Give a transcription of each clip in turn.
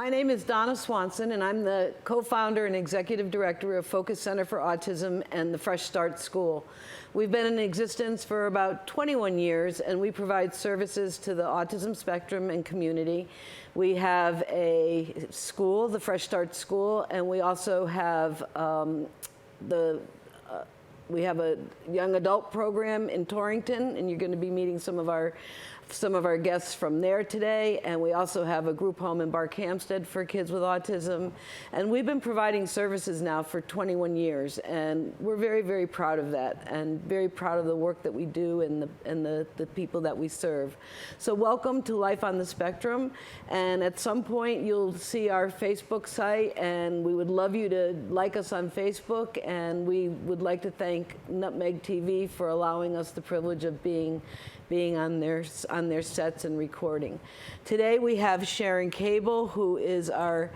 My name is Donna Swanson, and I'm the co-founder and executive director of Focus Center for Autism and the Fresh Start School. We've been in existence for about 21 years, and we provide services to the autism spectrum and community. We have a school, the Fresh Start School, and we also have we have a young adult program in Torrington, and you're going to be meeting some of our guests from there today. And we also have a group home in Barkhamsted for kids with autism. And we've been providing services now for 21 years, and we're very, very proud of that, and very proud of the work that we do and the people that we serve. So welcome to Life on the Spectrum. And at some point you'll see our Facebook site, and we would love you to like us on Facebook. And we would like to thank Nutmeg TV for allowing us the privilege of being on their sets and recording. Today we have Sharon Cable, who is our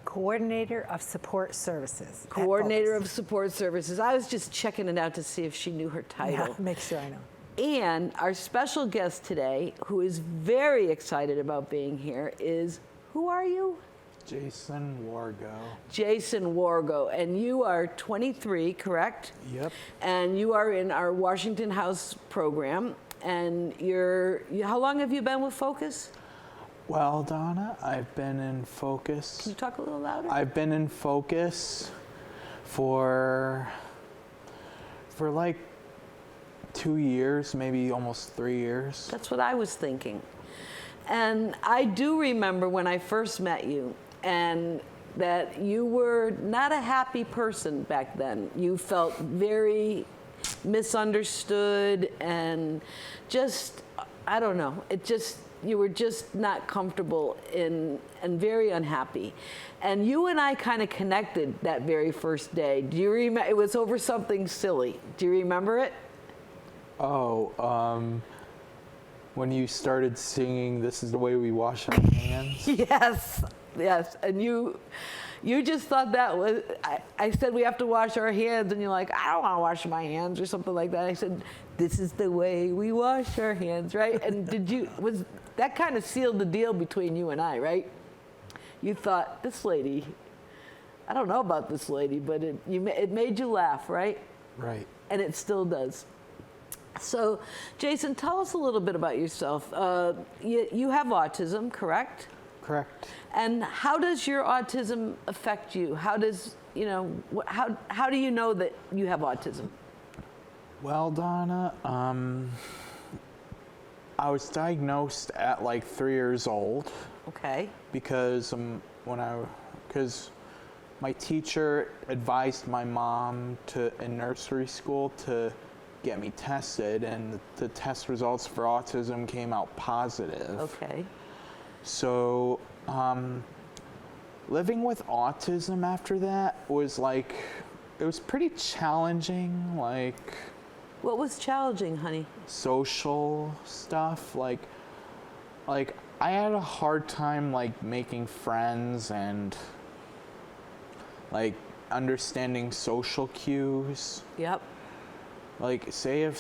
Coordinator of Support Services. Coordinator of Support Services. I was just checking it out to see if she knew her title. Yeah, make sure I know. And our special guest today, who is very excited about being here, is, who are you? Jason Wargo. Jason Wargo, and you are 23, correct? Yep. And you are in our Washington House program, and how long have you been with Focus? Well, Donna, I've been in Focus. Can you talk a little louder? I've been in Focus for like 2 years, maybe almost 3 years. That's what I was thinking. And I do remember when I first met you, and that you were not a happy person back then. You felt very misunderstood, and just, I don't know, you were just not comfortable and very unhappy. And you and I kind of connected that very first day. Do you remember? It was over something silly. Do you remember it? Oh, when you started singing "This Is the Way We Wash Our Hands." Yes, and you just thought that was, I said we have to wash our hands, and you're like, I don't want to wash my hands, or something like that. I said, this is the way we wash our hands, right? And that kind of sealed the deal between you and I, right? You thought, this lady, I don't know about this lady, but it made you laugh, right? Right. And it still does. So, Jason, tell us a little bit about yourself. You have autism, correct? Correct. And how does your autism affect you? How do you know that you have autism? Well, Donna, I was diagnosed at like 3 years old. Okay. Because my teacher advised my mom in nursery school to get me tested, and the test results for autism came out positive. Okay. So, living with autism after that was it was pretty challenging, What was challenging, honey? social stuff, like I had a hard time making friends and understanding social cues. Yep. Say if,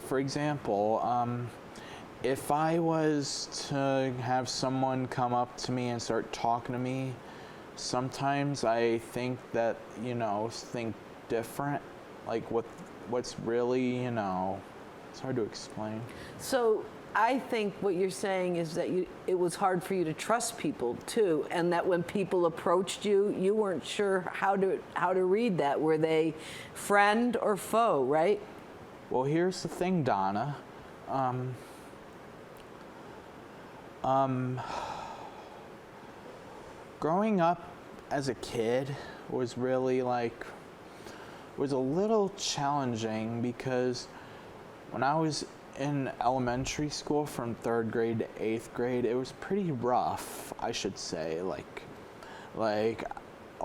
for example, if I was to have someone come up to me and start talking to me, sometimes I think that, think different, what's really, it's hard to explain. So I think what you're saying is that it was hard for you to trust people too, and that when people approached you, you weren't sure how to read that. Were they friend or foe, right? Well, here's the thing, Donna. Growing up as a kid was really was a little challenging, because when I was in elementary school from 3rd grade to 8th grade, it was pretty rough, I should say. A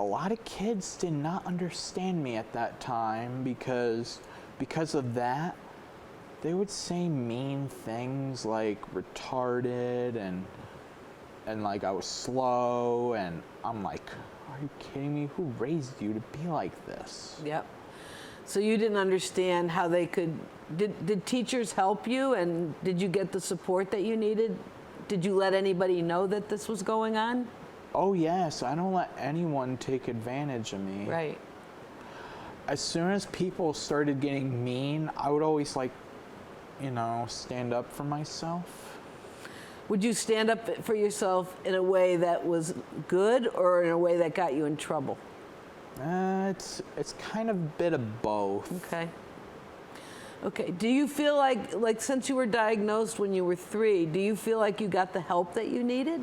lot of kids did not understand me at that time because of that. They would say mean things like retarded and I was slow, and I'm like, are you kidding me? Who raised you to be like this? Yep. So you didn't understand how they could, did teachers help you, and did you get the support that you needed Did you let anybody know that this was going on? Oh yes, I don't let anyone take advantage of me. Right. As soon as people started getting mean, I would always stand up for myself. Would you stand up for yourself in a way that was good or in a way that got you in trouble? It's kind of a bit of both. Okay. Okay. Do you feel like since you were diagnosed when you were 3, do you feel like you got the help that you needed?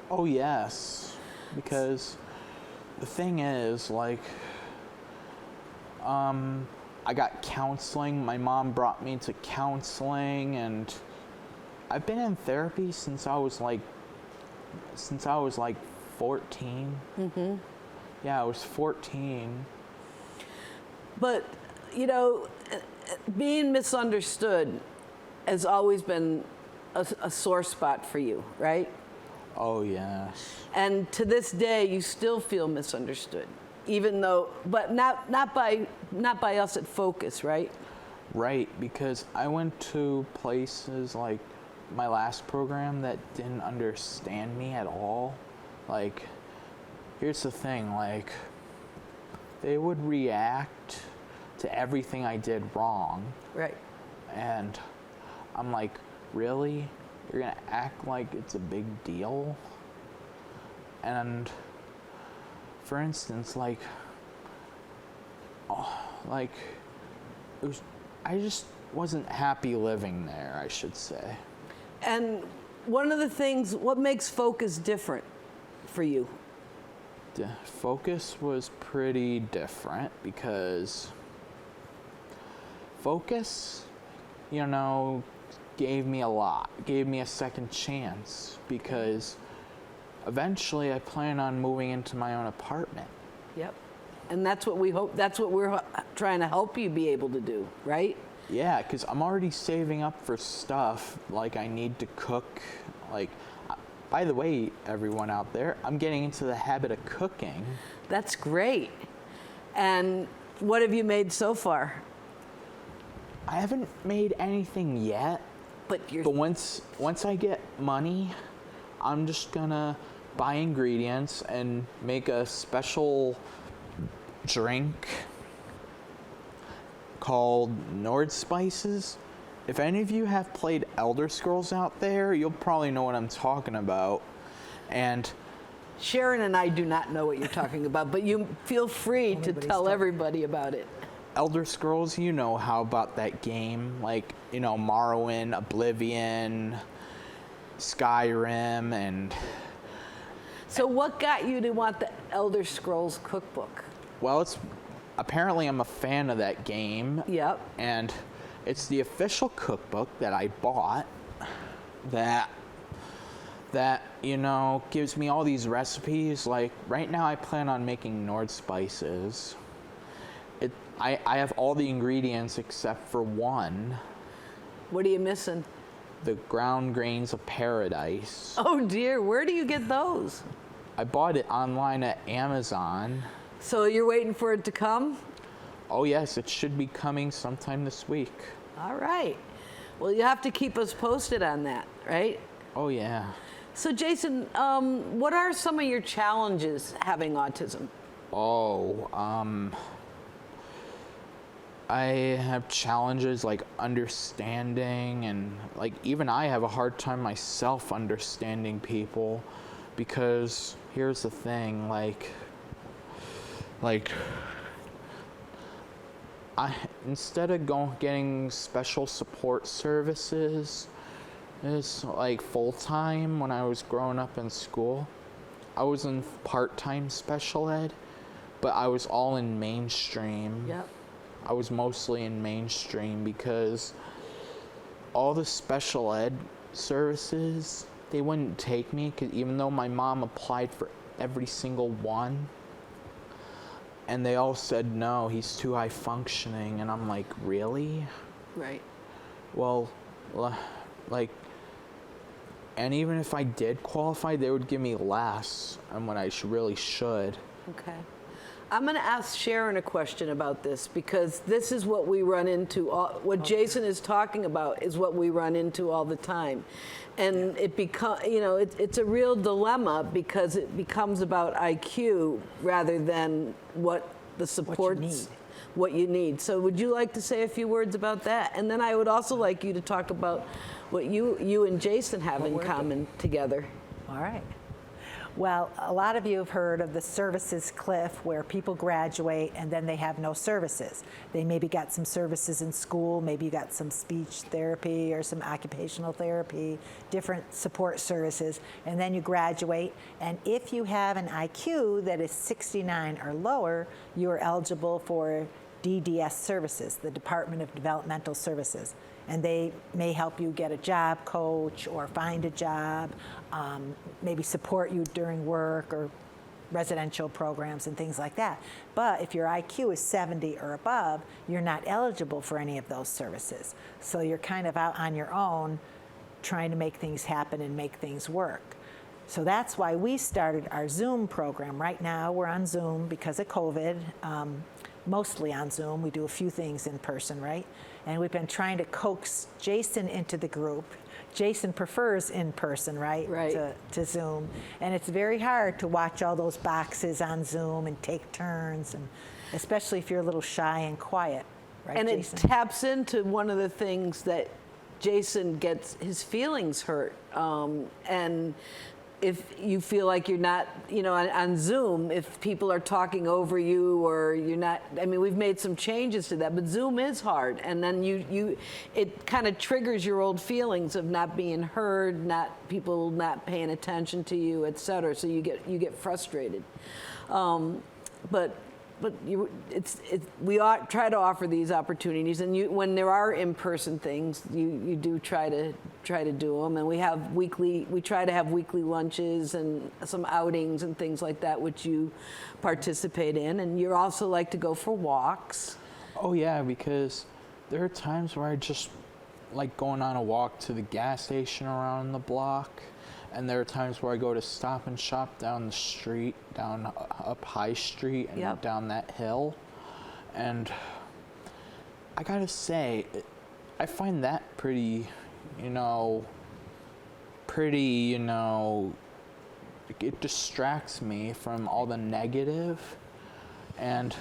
Oh yes, because the thing is, I got counseling. My mom brought me to counseling, and I've been in therapy since I was like 14. Mm-hmm. Yeah, I was 14. But, being misunderstood has always been a sore spot for you, right? Oh yes. And to this day, you still feel misunderstood, even though, but not by us at Focus, right? Right, because I went to places like my last program that didn't understand me at all. Here's the thing, they would react to everything I did wrong. Right. And I'm like, really? You're gonna act like it's a big deal? And for instance, I just wasn't happy living there, I should say. And one of the things, what makes Focus different for you? The Focus was pretty different because Focus, gave me a lot, gave me a second chance, because eventually I plan on moving into my own apartment. Yep. And that's what we're trying to help you be able to do, right? Yeah, because I'm already saving up for stuff, I need to cook. By the way, everyone out there, I'm getting into the habit of cooking. That's great. And what have you made so far? I haven't made anything yet. But once I get money, I'm just gonna buy ingredients and make a special drink called Nord Spices. If any of you have played Elder Scrolls out there, you'll probably know what I'm talking about. And Sharon and I do not know what you're talking about, but you feel free to tell everybody about it. Elder Scrolls, you know how about that game, Morrowind, Oblivion, Skyrim, and... So what got you to want the Elder Scrolls cookbook? Well, apparently I'm a fan of that game. Yep. And it's the official cookbook that I bought that gives me all these recipes. Right now I plan on making Nord Spices. I have all the ingredients except for one. What are you missing? The ground grains of paradise. Oh dear, where do you get those? I bought it online at Amazon. So you're waiting for it to come? Oh yes, it should be coming sometime this week. All right. Well, you have to keep us posted on that, right? Oh yeah. So Jason, what are some of your challenges having autism? I have challenges like understanding, and even I have a hard time myself understanding people, because here's the thing, instead of getting special support services, it's full-time. When I was growing up in school, I was in part-time special ed, but I was all in mainstream. Yep. I was mostly in mainstream because all the special ed services, they wouldn't take me, because even though my mom applied for every single one, and they all said no, he's too high functioning, and I'm like, really? Right. Well, and even if I did qualify, they would give me less than what I really should. Okay. I'm going to ask Sharon a question about this because this is what we run into. What Jason is talking about is what we run into all the time. And it it's a real dilemma because it becomes about IQ rather than what the supports, what you need. So would you like to say a few words about that? And then I would also like you to talk about what you and Jason have in common together. All right. Well, a lot of you have heard of the services cliff where people graduate and then they have no services. They maybe got some services in school, maybe you got some speech therapy or some occupational therapy, different support services, and then you graduate. And if you have an IQ that is 69 or lower, you are eligible for DDS services, the Department of Developmental Services. And they may help you get a job coach or find a job, maybe support you during work or residential programs and things like that. But if your IQ is 70 or above, you're not eligible for any of those services. So you're kind of out on your own trying to make things happen and make things work. So that's why we started our Zoom program. Right now we're on Zoom because of COVID, mostly on Zoom. We do a few things in person, right? And we've been trying to coax Jason into the group. Jason prefers in person, right? To Zoom. And it's very hard to watch all those boxes on Zoom and take turns, and especially if you're a little shy and quiet, right, and Jason? It taps into one of the things that Jason gets his feelings hurt. And if you feel like you're not, on Zoom, if people are talking over you or you're not, I mean, we've made some changes to that, but Zoom is hard. And then it kind of triggers your old feelings of not being heard, people not paying attention to you, et cetera. So you get frustrated. But we try to offer these opportunities, and when there are in-person things, you do try to do them, and we try to have weekly lunches and some outings and things like that, which you participate in, and you also like to go for walks. Oh yeah, because there are times where I just like going on a walk to the gas station around the block. And there are times where I go to Stop and Shop down the street, down up High Street and down that hill. And I gotta say, I find that pretty, it distracts me from all the negative. And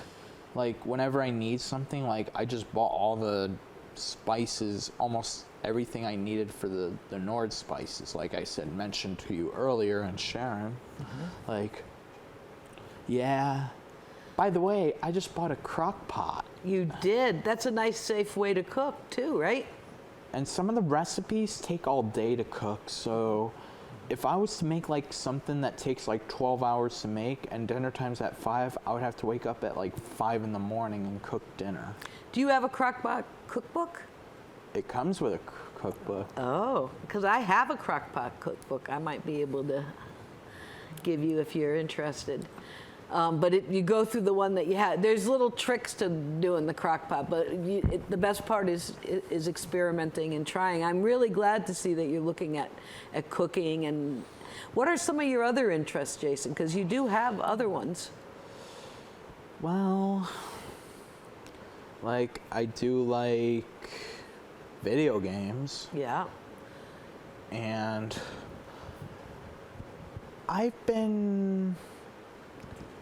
like whenever I need something, like I just bought all the spices, almost everything I needed for the Nord spices, like I mentioned to you earlier, and Sharon. Yeah. By the way, I just bought a crock pot. You did. That's a nice, safe way to cook too, right? And some of the recipes take all day to cook, so if I was to make like something that takes like 12 hours to make and dinner time's at 5, I would have to wake up at like 5 in the morning and cook dinner. Do you have a crock-pot cookbook? It comes with a cookbook. Oh, because I have a crock-pot cookbook I might be able to give you if you're interested. But you go through the one that you have. There's little tricks to doing the crock-pot, but the best part is experimenting and trying. I'm really glad to see that you're looking at cooking. And what are some of your other interests, Jason? Because you do have other ones. Well, like I do like video games. Yeah. And I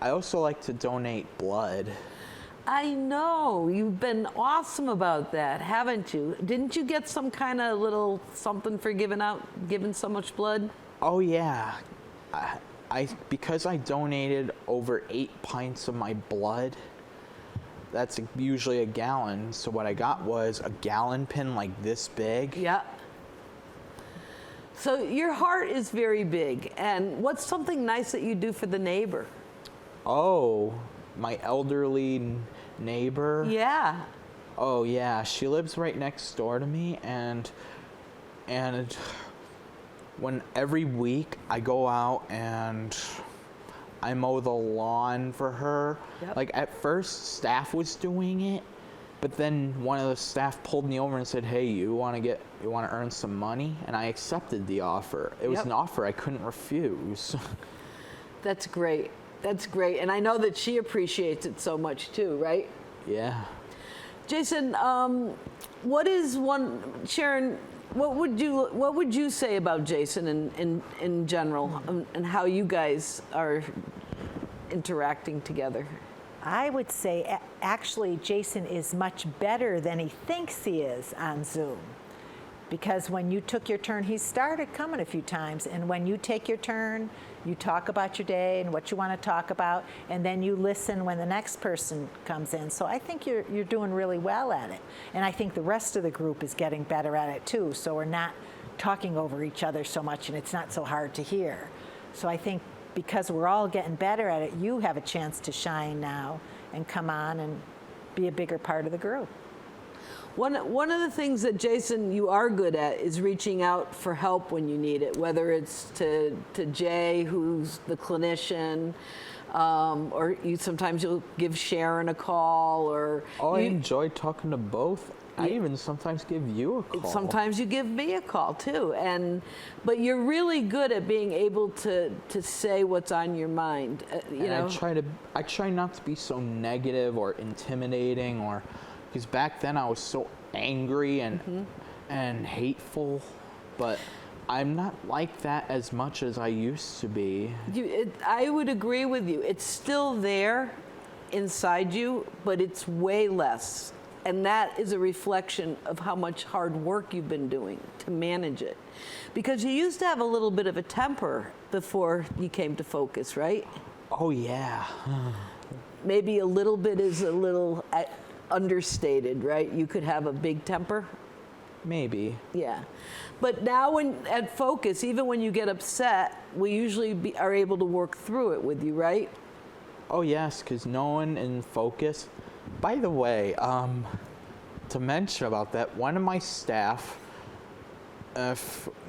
also like to donate blood. I know. You've been awesome about that, haven't you? Didn't you get some kind of little something for giving so much blood? Oh yeah. Because I donated over 8 pints of my blood, that's usually a gallon. So what I got was a gallon pin like this big. Yeah. So your heart is very big. And what's something nice that you do for the neighbor? Oh, my elderly neighbor. Yeah. Oh yeah, she lives right next door to me, and when every week I go out and I mow the lawn for her. Yep. Like at first staff was doing it, but then one of the staff pulled me over and said, "Hey, you want to earn some money?" And I accepted the offer. It was an offer I couldn't refuse. That's great. That's great. And I know that she appreciates it so much too, right? Yeah. Jason, Sharon, what would you say about Jason in general, and how you guys are interacting together? I would say actually Jason is much better than he thinks he is on Zoom. Because when you took your turn, he started coming a few times, and when you take your turn, you talk about your day and what you want to talk about, and then you listen when the next person comes in. So I think you're doing really well at it. And I think the rest of the group is getting better at it too, so we're not talking over each other so much, and it's not so hard to hear. So I think because we're all getting better at it, you have a chance to shine now and come on and be a bigger part of the group. One of the things that, Jason, you are good at is reaching out for help when you need it, whether it's to Jay, who's the clinician, or sometimes you'll give Sharon a call, or... Oh, I enjoy talking to both. I even sometimes give you a call. Sometimes you give me a call too, but you're really good at being able to say what's on your mind. You know, I try not to be so negative or intimidating, or because back then I was so angry and hateful, but I'm not like that as much as I used to be. I would agree with you. It's still there inside you, but it's way less. And that is a reflection of how much hard work you've been doing to manage it. Because you used to have a little bit of a temper before you came to Focus, right? Oh, yeah. Maybe a little bit is a little understated, right? You could have a big temper. Maybe. Yeah. But now at Focus, even when you get upset, we usually are able to work through it with you, right? Oh, yes, because no one in Focus... By the way, to mention about that, one of my staff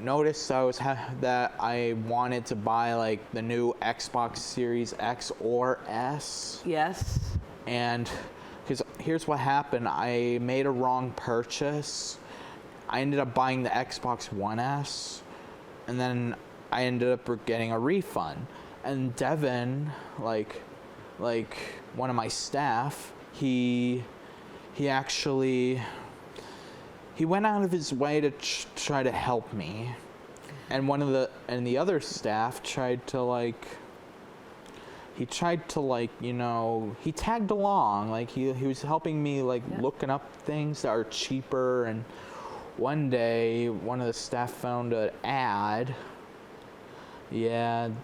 noticed that I wanted to buy like the new Xbox Series X or S. Yes. And because here's what happened, I made a wrong purchase. I ended up buying the Xbox One S, and then I ended up getting a refund. And Devin, like one of my staff, he actually went out of his way to try to help me, and the other staff tried to he tagged along, like he was helping me looking up things that are cheaper. And one day one of the staff found an ad, and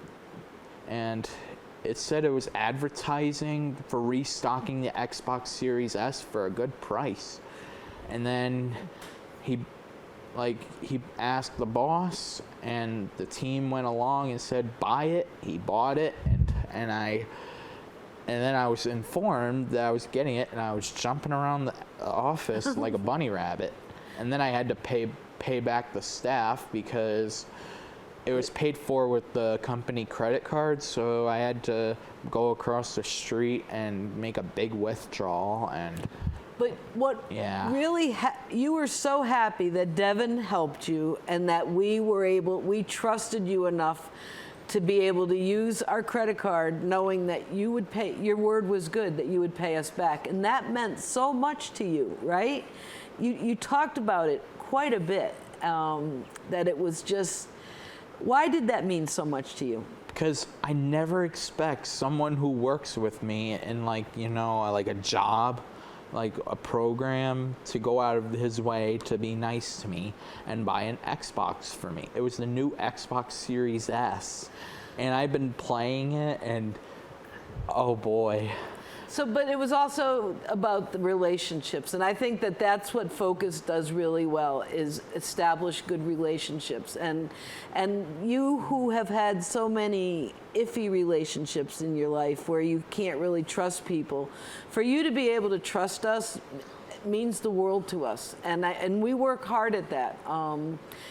it said it was advertising for restocking the Xbox Series S for a good price. And then he asked the boss, and the team went along and said, buy it. He bought it, and then I was informed that I was getting it, and I was jumping around the office like a bunny rabbit. And then I had to pay back the staff because it was paid for with the company credit card, so I had to go across the street and make a big withdrawal. But really, you were so happy that Devin helped you, and that we trusted you enough to be able to use our credit card, knowing that you would pay, your word was good, that you would pay us back. And that meant so much to you, right? You talked about it quite a bit, that it was just... Why did that mean so much to you? Because I never expect someone who works with me in like a job, like a program, to go out of his way to be nice to me and buy an Xbox for me. It was the new Xbox Series S, and I've been playing it, and oh boy. So, but it was also about the relationships, and I think that that's what Focus does really well, is establish good relationships. And you who have had so many iffy relationships in your life where you can't really trust people, for you to be able to trust us means the world to us, and we work hard at that.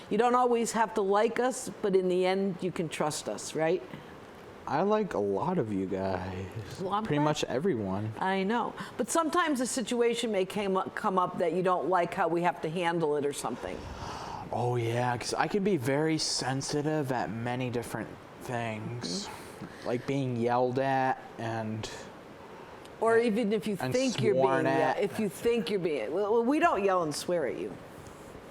You don't always have to like us, but in the end, you can trust us, right? I like a lot of you guys. Well, pretty much everyone. I know. But sometimes a situation may come up that you don't like how we have to handle it or something. Oh, yeah, because I can be very sensitive at many different things. like being yelled at and Or even if you and think you're being, sworn yeah, at. if you think you're being, well, we don't yell and swear at you.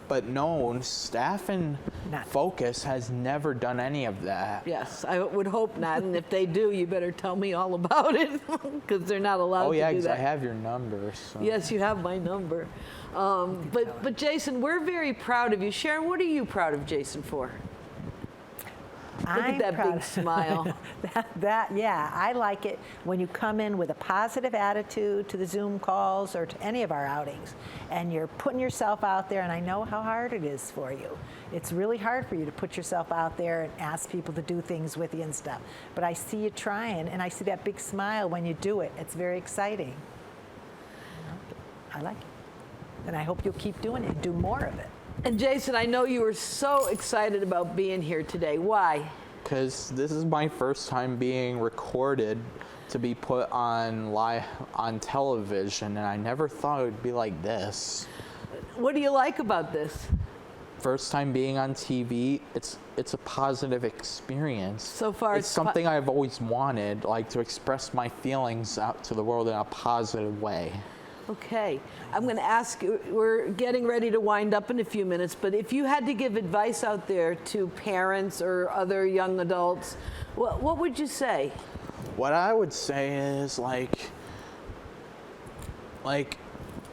but no, staff and Not- Focus has never done any of that. Yes, I would hope not. And if they do, you better tell me all about it because they're not allowed Oh yeah, to do because I that. have your number. So. Yes, you have my number. But Jason, we're very proud of you. Sharon, what are you proud of Jason for? Look I'm at that proud big smile. Yeah, I like it when you come in with a positive attitude to the Zoom calls or to any of our outings, and you're putting yourself out there, and I know how hard it is for you. It's really hard for you to put yourself out there and ask people to do things with you and stuff. But I see you trying, and I see that big smile when you do it. It's very exciting. I like it. And I hope you'll keep doing it and do more of it. And Jason, I know you were so excited about being here today. Why? Because this is my first time being recorded to be put on on television, and I never thought it would be like this. What do you like about this? First time being on TV, it's a positive experience. So far, it's something I've always wanted, like to express my feelings out to the world in a positive way. Okay, I'm going to ask you, we're getting ready to wind up in a few minutes, but if you had to give advice out there to parents or other young adults, what would you say? What I would say is like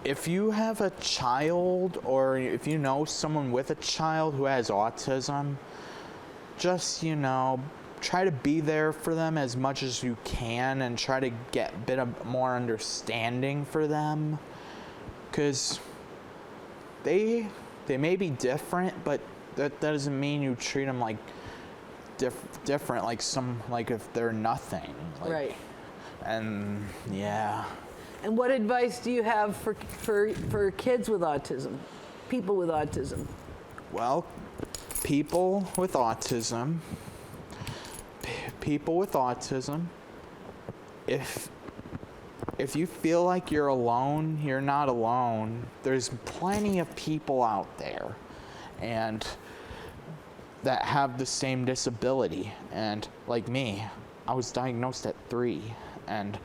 if you have a child or if you know someone with a child who has autism, just, try to be there for them as much as you can and try to get a bit of more understanding for them, because they may be different, but that doesn't mean you treat them like different, like if they're nothing. Right. And yeah. And what advice do you have for kids with autism, people with autism? Well, people with autism, if you feel like you're alone, you're not alone. There's plenty of people out there and that have the same disability. And like me, I was diagnosed at 3, and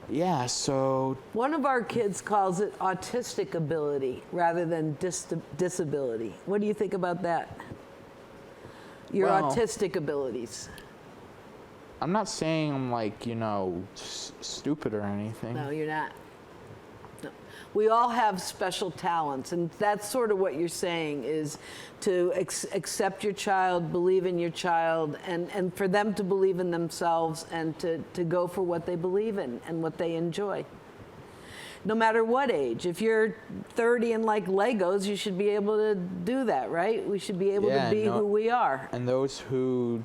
yeah, so One of our kids calls it autistic ability rather than disability. What do you think about that? Your Well, autistic abilities. I'm not saying I'm like, stupid or anything. No, you're not. No. We all have special talents, and that's sort of what you're saying is to accept your child, believe in your child, and for them to believe in themselves and to go for what they believe in and what they enjoy. No matter what age. If you're 30 and like Legos, you should be able to do that, right? We should be able to be who we are. And those who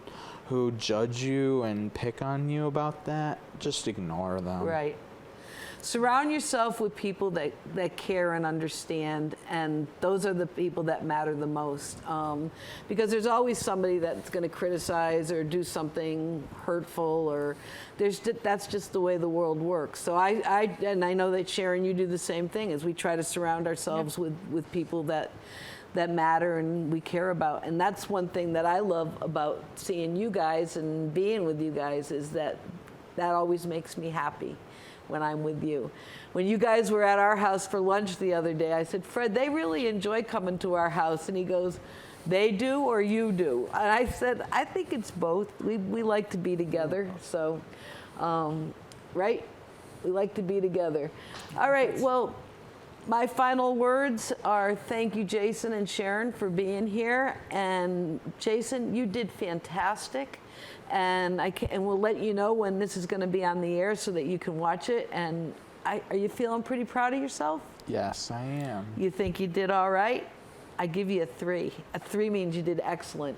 judge you and pick on you about that, just ignore them. Right. Surround yourself with people that care and understand, and those are the people that matter the most. Because there's always somebody that's going to criticize or do something hurtful, or that's just the way the world works. So I know that Sharon, you do the same thing, as we try to surround ourselves with people that matter and we care about. And that's one thing that I love about seeing you guys and being with you guys, is that always makes me happy when I'm with you. When you guys were at our house for lunch the other day, I said, Fred, they really enjoy coming to our house. And he goes, they do or you do? And I said, I think it's both. We like to be together. So, right? We like to be together. All right, well, my final words are thank you, Jason and Sharon, for being here. And Jason, you did fantastic. And we'll let you know when this is going to be on the air so that you can watch it. And are you feeling pretty proud of yourself? Yes, I am. You think you did all right? I give you a 3. A 3 means you did excellent.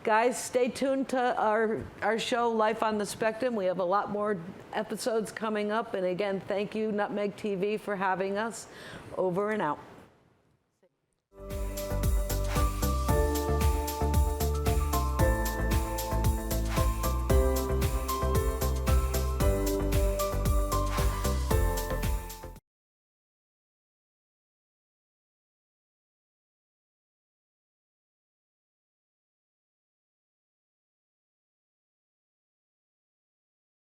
Guys, stay tuned to our show, Life on the Spectrum. We have a lot more episodes coming up. And again, thank you, Nutmeg TV, for having us. Over and out.